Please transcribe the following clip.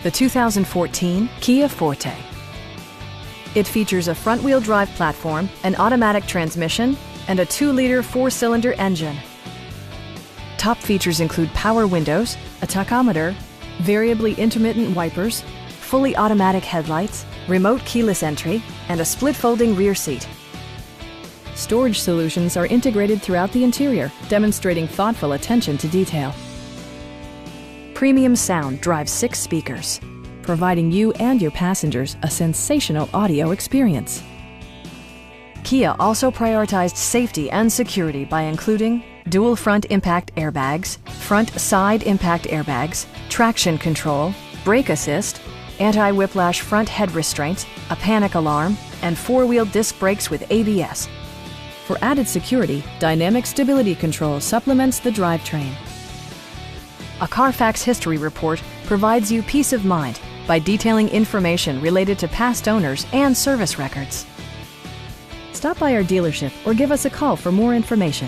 the 2014 Kia Forte. It features a front-wheel drive platform, an automatic transmission, and a 2-liter 4-cylinder engine. Top features include power windows, a tachometer, variably intermittent wipers, fully automatic headlights, remote keyless entry, and a split-folding rear seat. Storage solutions are integrated throughout the interior, demonstrating thoughtful attention to detail. Premium sound drives 6 speakers, providing you and your passengers a sensational audio experience. Kia also prioritized safety and security by including dual front impact airbags, front side impact airbags, traction control, brake assist, anti-whiplash front head restraints, a panic alarm, and 4-wheel disc brakes with ABS. For added security, dynamic stability control supplements the drivetrain. A Carfax history report provides you peace of mind by detailing information related to past owners and service records. Stop by our dealership or give us a call for more information.